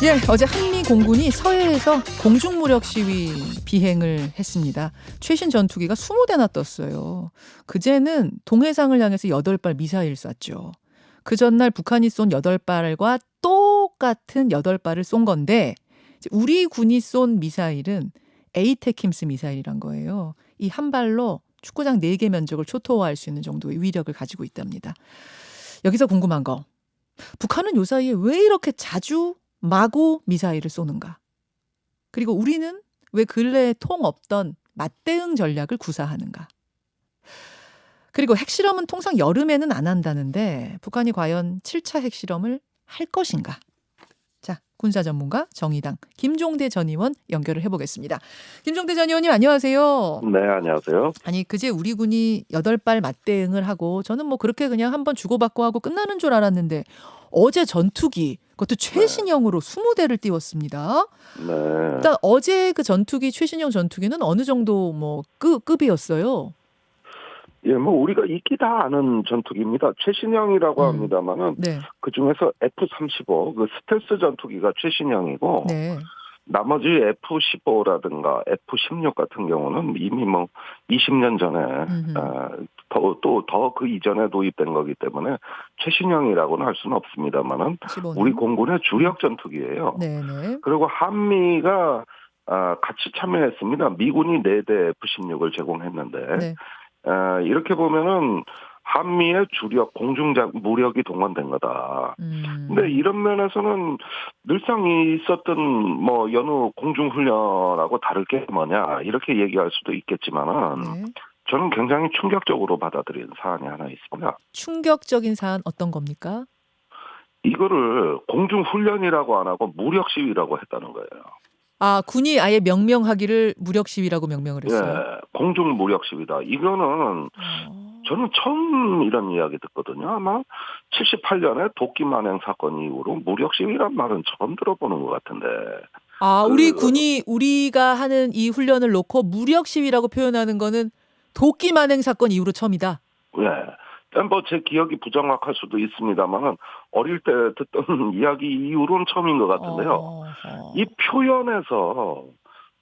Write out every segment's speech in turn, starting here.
예, 어제 한미 공군이 서해에서 공중무력 시위 비행을 했습니다. 최신 전투기가 20대나 떴어요. 그제는 동해상을 향해서 8발 미사일 쐈죠. 그 전날 북한이 쏜 8발과 똑같은 8발을 쏜 건데 우리 군이 쏜 미사일은 에이테킴스 미사일이란 거예요. 이 한 발로 축구장 4개 면적을 초토화할 수 있는 정도의 위력을 가지고 있답니다. 여기서 궁금한 거. 북한은 요 사이에 왜 이렇게 자주 마구 미사일을 쏘는가? 그리고 우리는 왜 근래에 통 없던 맞대응 전략을 구사하는가? 그리고 핵실험은 통상 여름에는 안 한다는데 북한이 과연 7차 핵실험을 할 것인가? 자, 군사 전문가 정의당 김종대 전 의원 연결을 해보겠습니다. 김종대 전 의원님 안녕하세요. 네, 안녕하세요. 아니 그제 우리 군이 8발 맞대응을 하고 저는 뭐 그렇게 그냥 한번 주고받고 하고 끝나는 줄 알았는데 어제 전투기 그것도 최신형으로 20대를 띄웠습니다. 네. 일단 어제 그 전투기 최신형 전투기는 어느 정도 뭐 급이었어요? 예, 뭐 우리가 익히 다 아는 전투기입니다. 최신형이라고 합니다만은 네. 그 중에서 F-35 그 스텔스 전투기가 최신형이고 네. 나머지 F-15라든가 F-16 같은 경우는 이미 뭐 20년 전에 더 그 이전에 도입된 거기 때문에 최신형이라고는 할 수는 없습니다만은 15는? 우리 공군의 주력 전투기예요. 네네. 그리고 한미가 같이 참여했습니다. 미군이 4대 F-16을 제공했는데 네. 이렇게 보면은 한미의 주력 공중작 무력이 동원된 거다. 근데 이런 면에서는 늘상 있었던 뭐 여느 공중훈련하고 다를 게 뭐냐 이렇게 얘기할 수도 있겠지만은 네. 저는 굉장히 충격적으로 받아들인 사안이 하나 있습니다. 충격적인 사안 어떤 겁니까? 이거를 공중훈련이라고 안 하고 무력 시위라고 했다는 거예요. 아, 군이 아예 명명하기를 무력 시위라고 명명을 했어요. 예, 공중 무력 시위다. 이거는 저는 처음 이런 이야기 듣거든요. 아마 78년에 도끼 만행 사건 이후로 무력 시위란 말은 처음 들어보는 것 같은데. 아, 우리 군이 우리가 하는 이 훈련을 놓고 무력 시위라고 표현하는 거는 도끼 만행 사건 이후로 처음이다. 예. 뭐 제 기억이 부정확할 수도 있습니다만은 어릴 때 듣던 이야기 이후로는 처음인 것 같은데요. 이 표현에서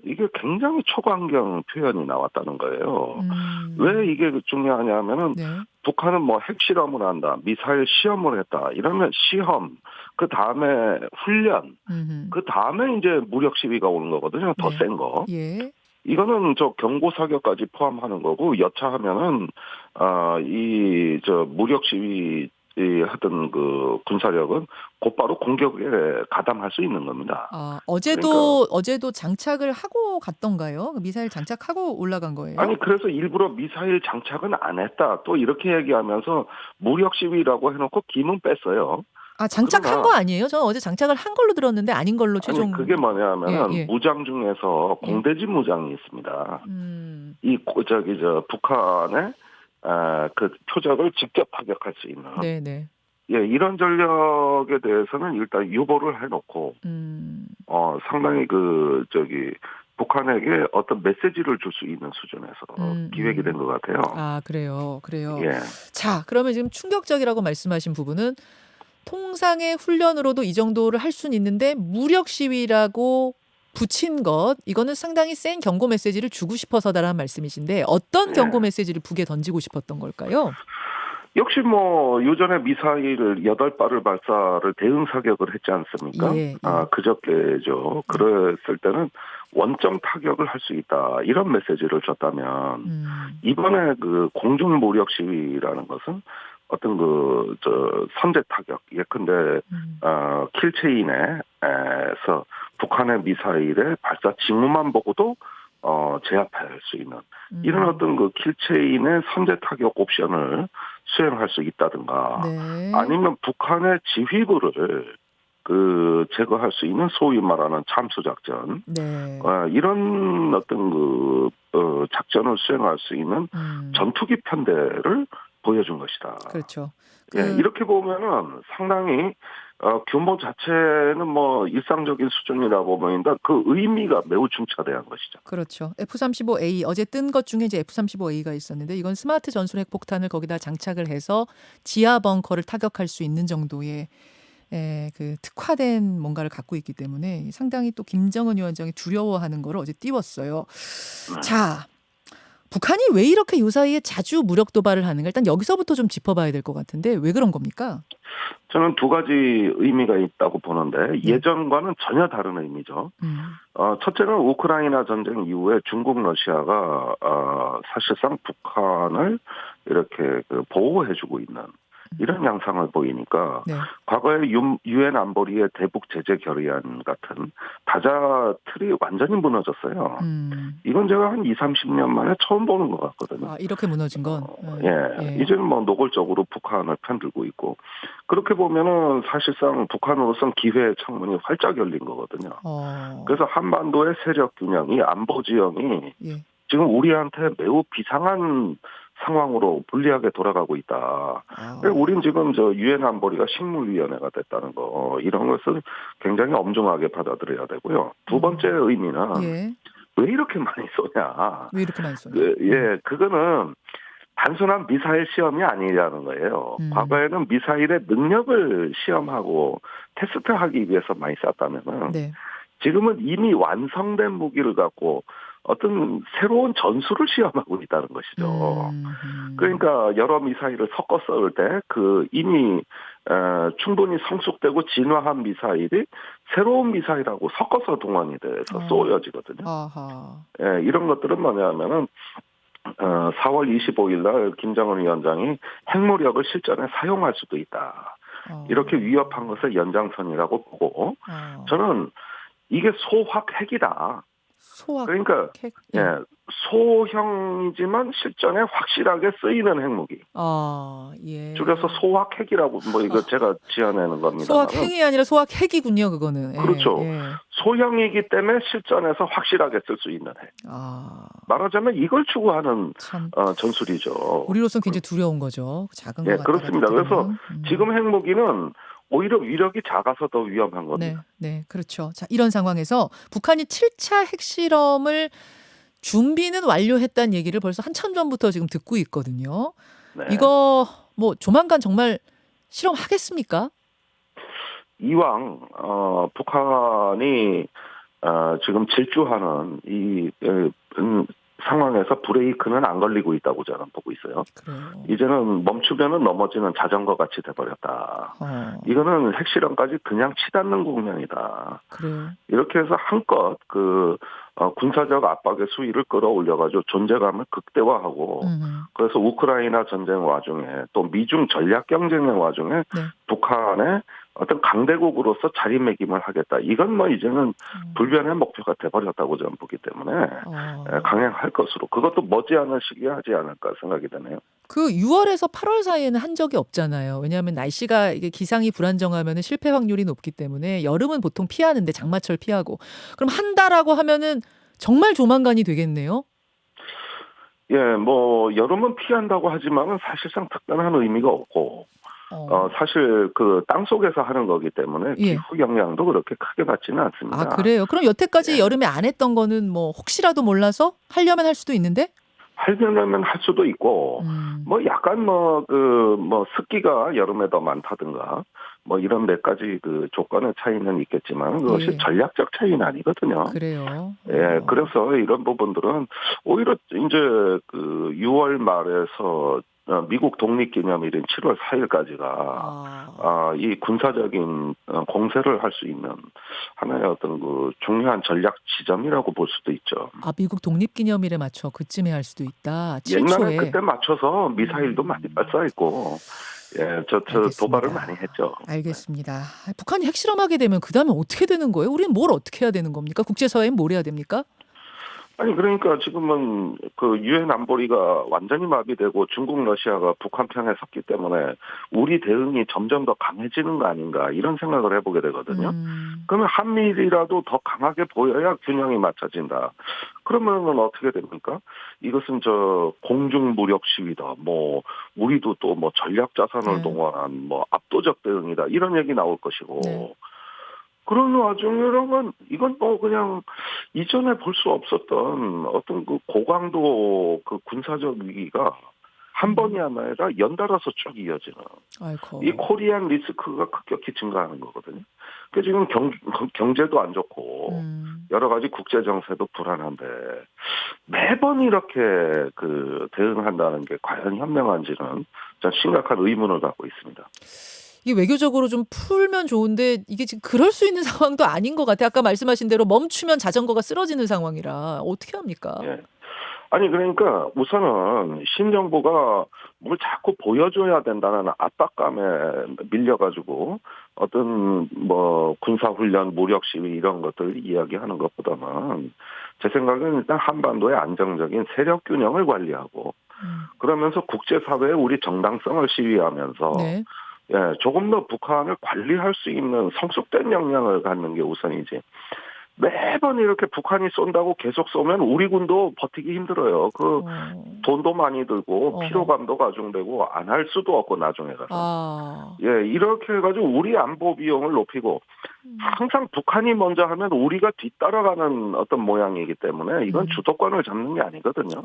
이게 굉장히 초강경 표현이 나왔다는 거예요. 왜 이게 중요하냐면은 네. 북한은 뭐 핵실험을 한다, 미사일 시험을 했다, 이러면 시험, 그 다음에 훈련, 그 다음에 이제 무력 시위가 오는 거거든요. 더 네. 센 거. 예. 이거는 저 경고 사격까지 포함하는 거고 여차하면은 이 저 무력 시위 하던 그 군사력은 곧바로 공격에 가담할 수 있는 겁니다. 아, 어제도 장착을 하고 갔던가요? 미사일 장착하고 올라간 거예요? 아니 그래서 일부러 미사일 장착은 안 했다. 또 이렇게 얘기하면서 무력 시위라고 해놓고 기문 뺐어요. 아, 장착한 거 아니에요? 저는 어제 장착을 한 걸로 들었는데 아닌 걸로 최종. 아니 그게 뭐냐면은 예. 무장 중에서 공대지 무장이 있습니다. 이 북한의 그 표적을 직접 타격할 수 있는. 네네. 예, 이런 전력에 대해서는 일단 유보를 해놓고 상당히 북한에게 어떤 메시지를 줄 수 있는 수준에서 기획이 된 것 같아요. 아, 그래요. 예. 자, 그러면 지금 충격적이라고 말씀하신 부분은 통상의 훈련으로도 이 정도를 할 수는 있는데 무력 시위라고 붙인 것, 이거는 상당히 센 경고 메시지를 주고 싶어서다라는 말씀이신데 어떤 경고 메시지를 북에 던지고 싶었던 걸까요? 역시 뭐 요전에 미사일을 8발을 발사를 대응 사격을 했지 않습니까? 예. 그저께죠. 그랬을 때는 원점 타격을 할 수 있다. 이런 메시지를 줬다면 이번에 그 공중 무력 시위라는 것은 어떤 선제 타격, 예컨대 킬체인에서 북한의 미사일의 발사 징후만 보고도 제압할 수 있는 이런 어떤 그 킬체인의 선제 타격 옵션을 수행할 수 있다든가 네. 아니면 북한의 지휘부를 제거할 수 있는 소위 말하는 참수 작전, 네. 이런 어떤 작전을 수행할 수 있는 전투기 편대를 보여준 것이다. 그렇죠. 예, 이렇게 보면은 상당히 규모 자체는 뭐 일상적인 수준이라고 보인다. 그 의미가 매우 중차대한 것이죠. 그렇죠. F-35A 어제 뜬 것 중에 이제 F-35A가 있었는데 이건 스마트 전술 핵폭탄을 거기다 장착을 해서 지하 벙커를 타격할 수 있는 정도의 예, 그 특화된 뭔가를 갖고 있기 때문에 상당히 또 김정은 위원장이 두려워하는 걸 어제 띄웠어요. 네. 자, 북한이 왜 이렇게 요사이에 자주 무력 도발을 하는가? 일단 여기서부터 좀 짚어봐야 될 것 같은데 왜 그런 겁니까? 저는 두 가지 의미가 있다고 보는데 네. 예전과는 전혀 다른 의미죠. 첫째는 우크라이나 전쟁 이후에 중국, 러시아가 사실상 북한을 이렇게 보호해주고 있는 이런 양상을 보이니까 네. 과거에 유엔 안보리의 대북 제재 결의안 같은 다자 틀이 완전히 무너졌어요. 이건 제가 한 20, 30년 만에 처음 보는 것 같거든요. 아, 이렇게 무너진 건. 예. 이제는 뭐 노골적으로 북한을 편들고 있고 그렇게 보면은 사실상 북한으로선 기회의 창문이 활짝 열린 거거든요. 그래서 한반도의 세력 균형이 안보 지형이 예. 지금 우리한테 매우 비상한 상황으로 불리하게 돌아가고 있다. 우린 지금 유엔 안보리가 식물위원회가 됐다는 거 이런 것을 굉장히 엄중하게 받아들여야 되고요. 두 번째 의미는 예. 왜 이렇게 많이 쏘냐? 왜 이렇게 많이 쏘냐? 그거는 단순한 미사일 시험이 아니라는 거예요. 과거에는 미사일의 능력을 시험하고 테스트하기 위해서 많이 쐈다면은 네. 지금은 이미 완성된 무기를 갖고 어떤 새로운 전술을 시험하고 있다는 것이죠. 그러니까 여러 미사일을 섞어 쏠 때 이미 충분히 성숙되고 진화한 미사일이 새로운 미사일하고 섞어서 동원이 돼서 쏘여지거든요. 예, 이런 것들은 뭐냐면은 4월 25일 날 김정은 위원장이 핵무력을 실전에 사용할 수도 있다. 이렇게 위협한 것을 연장선이라고 보고 저는 이게 소확핵이다. 그러니까 소형이지만 실전에 확실하게 쓰이는 핵무기. 예. 줄여서 소확핵이라고 이거 제가 지어내는 겁니다. 소확행이 아니라 소확핵이군요, 그거는. 그렇죠. 소형이기 때문에 실전에서 확실하게 쓸 수 있는 핵. 말하자면 이걸 추구하는 전술이죠. 우리로서는 굉장히 두려운 거죠. 작은 거 같다. 그렇습니다. 그래서 지금 핵무기는 오히려 위력이 작아서 더 위험한 겁니다. 네, 그렇죠. 자, 이런 상황에서 북한이 7차 핵실험을 준비는 완료했다는 얘기를 벌써 한참 전부터 지금 듣고 있거든요. 네. 이거 뭐 조만간 정말 실험하겠습니까? 이왕 북한이 지금 질주하는 이 상황에서 브레이크는 안 걸리고 있다고 저는 보고 있어요. 그래요. 이제는 멈추면은 넘어지는 자전거 같이 돼버렸다. 이거는 핵실험까지 그냥 치닫는 국면이다. 그래요. 이렇게 해서 한껏 군사적 압박의 수위를 끌어올려가지고 존재감을 극대화하고 그래서 우크라이나 전쟁 와중에 또 미중 전략 경쟁의 와중에 북한의 어떤 강대국으로서 자리매김을 하겠다. 이건 이제는 불변의 목표가 돼버렸다고 저는 보기 때문에 강행할 것으로 그것도 머지않은 시기에 하지 않을까 생각이 되네요. 그 6월에서 8월 사이에는 한 적이 없잖아요. 왜냐하면 날씨가 이게 기상이 불안정하면 실패 확률이 높기 때문에 여름은 보통 피하는데 장마철 피하고 그럼 한다라고 하면은 정말 조만간이 되겠네요. 예, 여름은 피한다고 하지만은 사실상 특별한 의미가 없고 사실 땅 속에서 하는 거기 때문에 기후 영향도 그렇게 크게 받지는 않습니다. 아, 그래요? 그럼 여태까지 여름에 안 했던 거는 혹시라도 몰라서 하려면 할 수도 있는데? 하려면 할 수도 있고, 약간 습기가 여름에 더 많다든가, 이런 몇 가지 조건의 차이는 있겠지만, 그것이 전략적 차이는 아니거든요. 그래요. 예, 그래서 이런 부분들은 오히려 이제 6월 말에서 미국 독립기념일인 7월 4일까지가 이 군사적인 공세를 할 수 있는 하나의 어떤 중요한 전략 지점이라고 볼 수도 있죠. 미국 독립기념일에 맞춰 그쯤에 할 수도 있다. 7초에. 옛날에 그때 맞춰서 미사일도 많이 발사했고, 도발을 많이 했죠. 알겠습니다. 북한이 핵실험하게 되면 그 다음에 어떻게 되는 거예요? 우리는 뭘 어떻게 해야 되는 겁니까? 국제사회는 뭘 해야 됩니까? 아니 그러니까 지금은 유엔 안보리가 완전히 마비되고 중국, 러시아가 북한 편에 섰기 때문에 우리 대응이 점점 더 강해지는 거 아닌가 이런 생각을 해보게 되거든요. 그러면 한미일이라도 더 강하게 보여야 균형이 맞춰진다. 그러면은 어떻게 됩니까? 이것은 공중 무력 시위다. 우리도 또 전략 자산을 동원한 압도적 대응이다. 이런 얘기 나올 것이고. 그런 와중이라면 이건 그냥 이전에 볼 수 없었던 어떤 고강도 군사적 위기가 한 번이 아니라 연달아서 쭉 이어지는 아이고. 이 코리안 리스크가 급격히 증가하는 거거든요. 그 지금 경제도 안 좋고 여러 가지 국제 정세도 불안한데 매번 이렇게 대응한다는 게 과연 현명한지는 전 심각한 의문을 갖고 있습니다. 이게 외교적으로 좀 풀면 좋은데 이게 지금 그럴 수 있는 상황도 아닌 것 같아요. 아까 말씀하신 대로 멈추면 자전거가 쓰러지는 상황이라 어떻게 합니까? 예. 아니 그러니까 우선은 신정부가 뭘 자꾸 보여줘야 된다는 압박감에 밀려가지고 어떤 군사훈련, 무력 시위 이런 것들 이야기하는 것보다는 제 생각에는 일단 한반도의 안정적인 세력 균형을 관리하고 그러면서 국제사회에 우리 정당성을 시위하면서 네. 조금 더 북한을 관리할 수 있는 성숙된 역량을 갖는 게 우선이지. 매번 이렇게 북한이 쏜다고 계속 쏘면 우리 군도 버티기 힘들어요. 돈도 많이 들고 피로감도 가중되고 안 할 수도 없고 나중에 가서. 이렇게 해가지고 우리 안보 비용을 높이고 항상 북한이 먼저 하면 우리가 뒤따라가는 어떤 모양이기 때문에 이건 주도권을 잡는 게 아니거든요.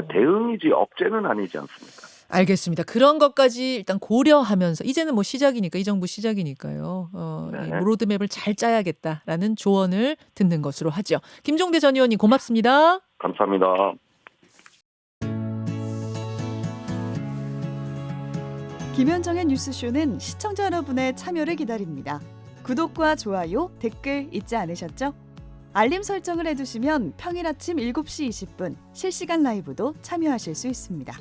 대응이지 억제는 아니지 않습니까? 알겠습니다. 그런 것까지 일단 고려하면서 이제는 뭐 시작이니까 이 정부 시작이니까요. 이 로드맵을 잘 짜야겠다라는 조언을 듣는 것으로 하죠. 김종대 전 의원님 고맙습니다. 감사합니다. 김현정의 뉴스쇼는 시청자 여러분의 참여를 기다립니다. 구독과 좋아요, 댓글 잊지 않으셨죠? 알림 설정을 해두시면 평일 아침 7시 20분 실시간 라이브도 참여하실 수 있습니다.